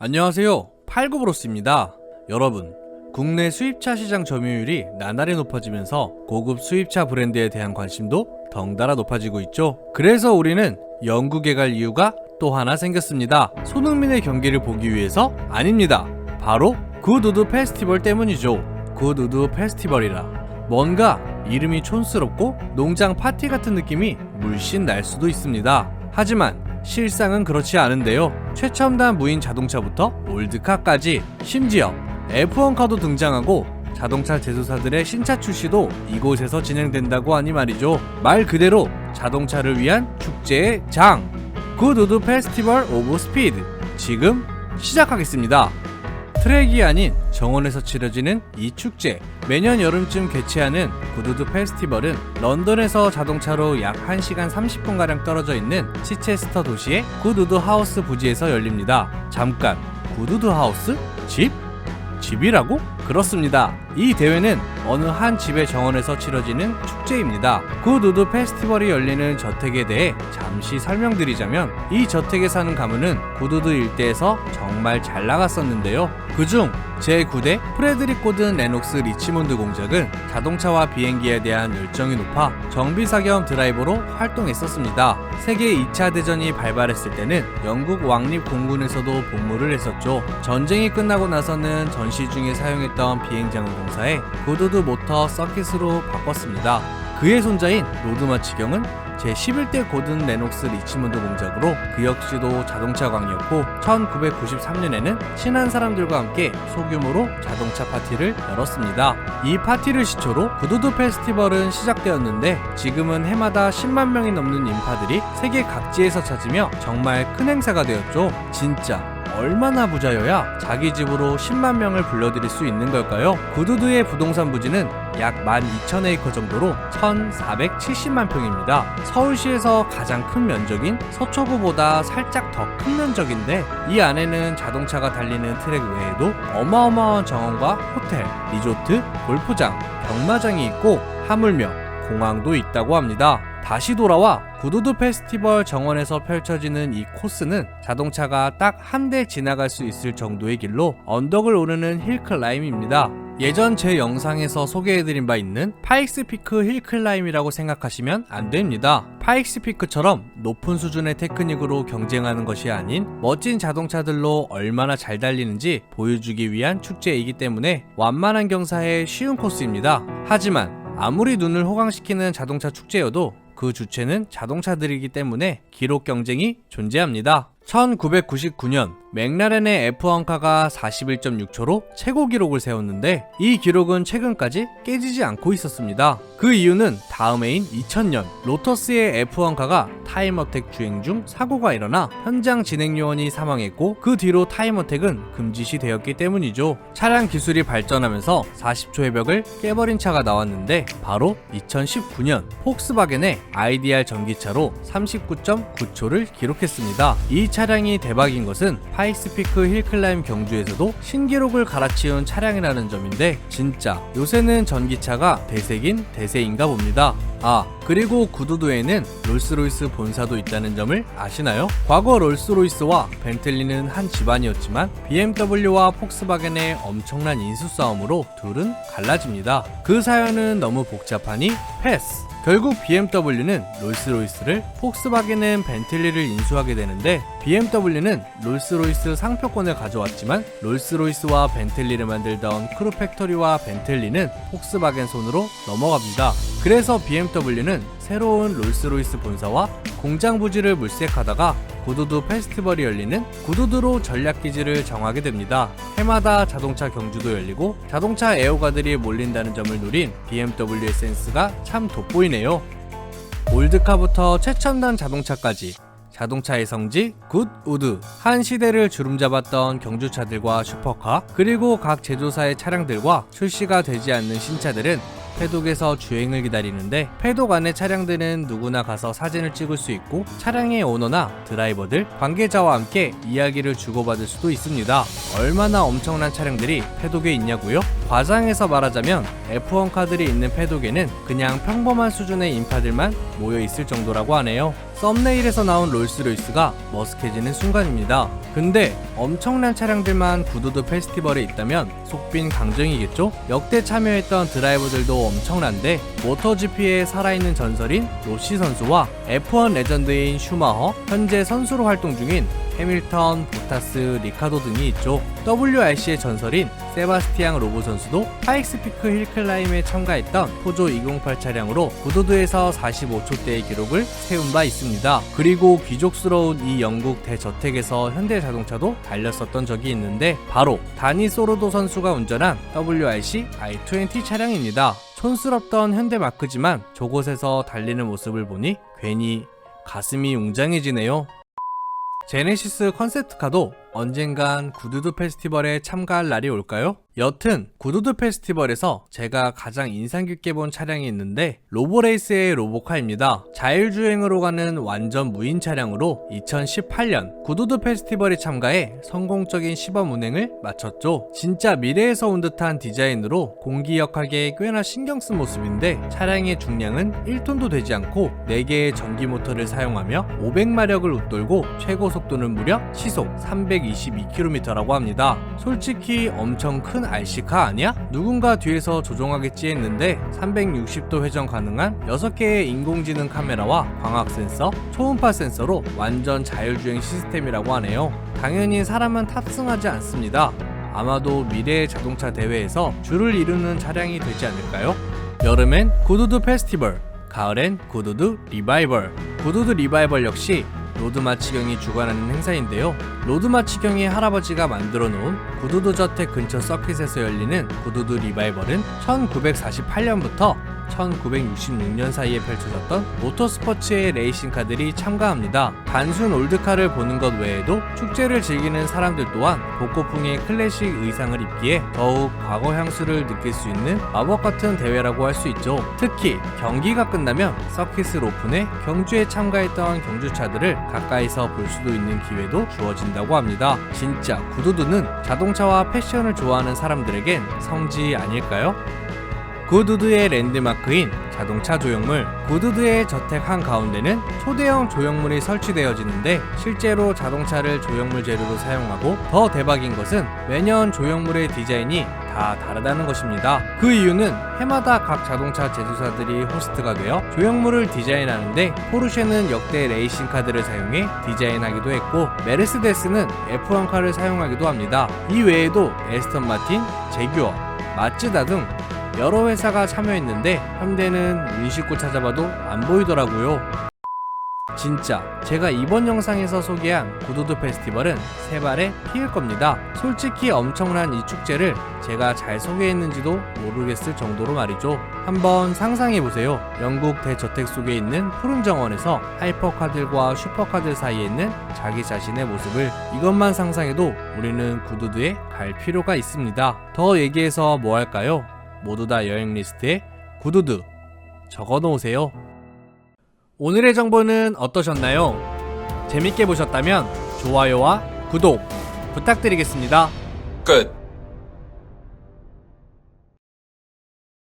안녕하세요, 팔구브로스입니다. 여러분, 국내 수입차 시장 점유율이 나날이 높아지면서 고급 수입차 브랜드에 대한 관심도 덩달아 높아지고 있죠. 그래서 우리는 영국에 갈 이유가 또 하나 생겼습니다. 손흥민의 경기를 보기 위해서? 아닙니다. 바로 굿우드 페스티벌 때문이죠. 굿우드 페스티벌이라 뭔가 이름이 촌스럽고 농장 파티 같은 느낌이 물씬 날 수도 있습니다. 하지만 실상은 그렇지 않은데요. 최첨단 무인 자동차부터 올드카까지, 심지어 F1카도 등장하고 자동차 제조사들의 신차 출시도 이곳에서 진행된다고 하니 말이죠. 말 그대로 자동차를 위한 축제의 장, 굿우드 페스티벌 오브 스피드, 지금 시작하겠습니다. 트랙이 아닌 정원에서 치러지는 이 축제, 매년 여름쯤 개최하는 굿우드 페스티벌은 런던에서 자동차로 약 1시간 30분가량 떨어져 있는 시체스터 도시의 굿우드 하우스 부지에서 열립니다. 잠깐, 굿우드 하우스? 집? 집이라고? 그렇습니다. 이 대회는 어느 한 집의 정원에서 치러지는 축제입니다. 굿우드 페스티벌이 열리는 저택에 대해 잠시 설명드리자면, 이 저택에 사는 가문은 굿우드 일대에서 정말 잘 나갔었는데요. 그중 제9대 프레드릭 고든 레녹스 리치몬드 공작은 자동차와 비행기에 대한 열정이 높아 정비사 겸 드라이버로 활동했었습니다. 세계 2차 대전이 발발했을 때는 영국 왕립 공군에서도 복무를 했었죠. 전쟁이 끝나고 나서는 전시 중에 사용했던 비행장을 공사해 굿우드 모터 서킷으로 바꿨습니다. 그의 손자인 로드마치경은 제11대 고든 레녹스 리치몬드 공작으로 그 역시도 자동차광이었고, 1993년에는 친한 사람들과 함께 소규모로 자동차 파티를 열었습니다. 이 파티를 시초로 굿우드 페스티벌은 시작되었는데, 지금은 해마다 10만 명이 넘는 인파들이 세계 각지에서 찾으며 정말 큰 행사가 되었죠. 진짜 얼마나 부자여야 자기 집으로 10만 명을 불러들일 수 있는 걸까요? 굿우드의 부동산 부지는 약 12,000에이커 정도로 1,470만 평입니다. 서울시에서 가장 큰 면적인 서초구보다 살짝 더 큰 면적인데, 이 안에는 자동차가 달리는 트랙 외에도 어마어마한 정원과 호텔, 리조트, 골프장, 경마장이 있고 하물며 공항도 있다고 합니다. 다시 돌아와 굿우드 페스티벌 정원에서 펼쳐지는 이 코스는 자동차가 딱 한 대 지나갈 수 있을 정도의 길로 언덕을 오르는 힐클라임입니다. 예전 제 영상에서 소개해드린 바 있는 파익스피크 힐클라임이라고 생각하시면 안 됩니다. 파익스피크처럼 높은 수준의 테크닉으로 경쟁하는 것이 아닌 멋진 자동차들로 얼마나 잘 달리는지 보여주기 위한 축제이기 때문에 완만한 경사의 쉬운 코스입니다. 하지만 아무리 눈을 호강시키는 자동차 축제여도 그 주체는 자동차들이기 때문에 기록 경쟁이 존재합니다. 1999년 맥라렌의 F1카가 41.6초로 최고 기록을 세웠는데, 이 기록은 최근까지 깨지지 않고 있었습니다. 그 이유는 다음 해인 2000년 로터스의 F1카가 타임어택 주행 중 사고가 일어나 현장 진행 요원이 사망했고, 그 뒤로 타임어택은 금지시 되었기 때문이죠. 차량 기술이 발전하면서 40초의 벽을 깨버린 차가 나왔는데, 바로 2019년 폭스바겐의 IDR 전기차로 39.9초를 기록했습니다. 이 차량이 대박인 것은 파익스피크 힐클라임 경주에서도 신기록을 갈아치운 차량이라는 점인데, 진짜 요새는 전기차가 대세긴 대세인가 봅니다. 그리고 굿우드에는 롤스로이스 본사도 있다는 점을 아시나요? 과거 롤스로이스와 벤틀리는 한 집안이었지만 BMW와 폭스바겐의 엄청난 인수싸움으로 둘은 갈라집니다. 그 사연은 너무 복잡하니 패스! 결국 BMW는 롤스로이스를, 폭스바겐은 벤틀리를 인수하게 되는데, BMW는 롤스로이스 상표권을 가져왔지만 롤스로이스와 벤틀리를 만들던 크루팩토리와 벤틀리는 폭스바겐 손으로 넘어갑니다. 그래서 BMW는 새로운 롤스로이스 본사와 공장 부지를 물색하다가 굿우드 페스티벌이 열리는 굿우드로 전략기지를 정하게 됩니다. 해마다 자동차 경주도 열리고 자동차 애호가들이 몰린다는 점을 노린 BMW의 센스가 참 돋보이네요. 올드카부터 최첨단 자동차까지 자동차의 성지 굿우드, 한 시대를 주름잡았던 경주차들과 슈퍼카, 그리고 각 제조사의 차량들과 출시가 되지 않는 신차들은 패독에서 주행을 기다리는데, 패독 안의 차량들은 누구나 가서 사진을 찍을 수 있고 차량의 오너나 드라이버들, 관계자와 함께 이야기를 주고받을 수도 있습니다. 얼마나 엄청난 차량들이 패독에 있냐고요? 과장해서 말하자면 F1 카들이 있는 패독에는 그냥 평범한 수준의 인파들만 모여 있을 정도라고 하네요. 썸네일에서 나온 롤스로이스가 머쓱해지는 순간입니다. 근데 엄청난 차량들만 구두드 페스티벌에 있다면 속빈 강정이겠죠? 역대 참여했던 드라이버들도 엄청난데 모터GP의 살아있는 전설인 로시 선수와 F1 레전드인 슈마허, 현재 선수로 활동 중인 해밀턴, 보타스, 리카도 등이 있죠. WRC의 전설인 세바스티앙 로브 선수도 파익스피크 힐클라임에 참가했던 포조 208 차량으로 구두드에서 45초대의 기록을 세운 바 있습니다. 그리고 귀족스러운 이 영국 대저택에서 현대자동차도 달렸었던 적이 있는데 바로 다니 소르도 선수가 운전한 WRC i20 차량입니다. 촌스럽던 현대마크지만 저곳에서 달리는 모습을 보니 괜히 가슴이 웅장해지네요. 제네시스 컨셉트카도 언젠간 구두드 페스티벌에 참가할 날이 올까요? 여튼 구두드 페스티벌에서 제가 가장 인상 깊게 본 차량이 있는데 로보레이스의 로보카입니다. 자율주행으로 가는 완전 무인 차량으로 2018년 구두드 페스티벌에 참가해 성공적인 시범 운행을 마쳤죠. 진짜 미래에서 온 듯한 디자인으로 공기역학에 꽤나 신경 쓴 모습인데 차량의 중량은 1톤도 되지 않고 4개의 전기 모터를 사용하며 500마력을 웃돌고 최고 속도는 무려 시속 322km라고 합니다. 솔직히 엄청 큰 RC카 아니야? 누군가 뒤에서 조종하겠지 했는데 360도 회전 가능한 6개의 인공지능 카메라와 광학 센서, 초음파 센서로 완전 자율주행 시스템이라고 하네요. 당연히 사람은 탑승하지 않습니다. 아마도 미래의 자동차 대회에서 줄을 이루는 차량이 되지 않을까요? 여름엔 구두드 페스티벌, 가을엔 구두드 리바이벌. 구두드 리바이벌 역시 로드마치경이 주관하는 행사인데요. 로드마치경의 할아버지가 만들어 놓은 구두드 저택 근처 서킷에서 열리는 구두드 리바이벌은 1948년부터 1966년 사이에 펼쳐졌던 모터스포츠의 레이싱카들이 참가합니다. 단순 올드카를 보는 것 외에도 축제를 즐기는 사람들 또한 복고풍의 클래식 의상을 입기에 더욱 과거 향수를 느낄 수 있는 마법 같은 대회라고 할 수 있죠. 특히 경기가 끝나면 서킷을 오픈해 경주에 참가했던 경주차들을 가까이서 볼 수도 있는 기회도 주어진다고 합니다. 진짜 구두드는 자동차와 패션을 좋아하는 사람들에겐 성지 아닐까요? 구두드의 랜드마크인 자동차 조형물. 구두드의 저택 한가운데는 초대형 조형물이 설치되어지는데 실제로 자동차를 조형물 재료로 사용하고 더 대박인 것은 매년 조형물의 디자인이 다 다르다는 것입니다. 그 이유는 해마다 각 자동차 제조사들이 호스트가 되어 조형물을 디자인하는데 포르쉐는 역대 레이싱카들을 사용해 디자인하기도 했고 메르세데스는 F1카를 사용하기도 합니다. 이 외에도 에스턴 마틴, 제규어, 마츠다 등 여러 회사가 참여했는데 현대는 눈 씻고 찾아봐도 안 보이더라고요. 진짜 제가 이번 영상에서 소개한 구두드 페스티벌은 세 발에 피일 겁니다. 솔직히 엄청난 이 축제를 제가 잘 소개했는지도 모르겠을 정도로 말이죠. 한번 상상해보세요. 영국 대저택 속에 있는 푸른 정원에서 하이퍼카들과 슈퍼카들 사이에 있는 자기 자신의 모습을 이것만 상상해도 우리는 구두드에 갈 필요가 있습니다. 더 얘기해서 뭐 할까요? 모두 다 여행 리스트에 구두드 적어놓으세요. 오늘의 정보는 어떠셨나요? 재밌게 보셨다면 좋아요와 구독 부탁드리겠습니다. 끝.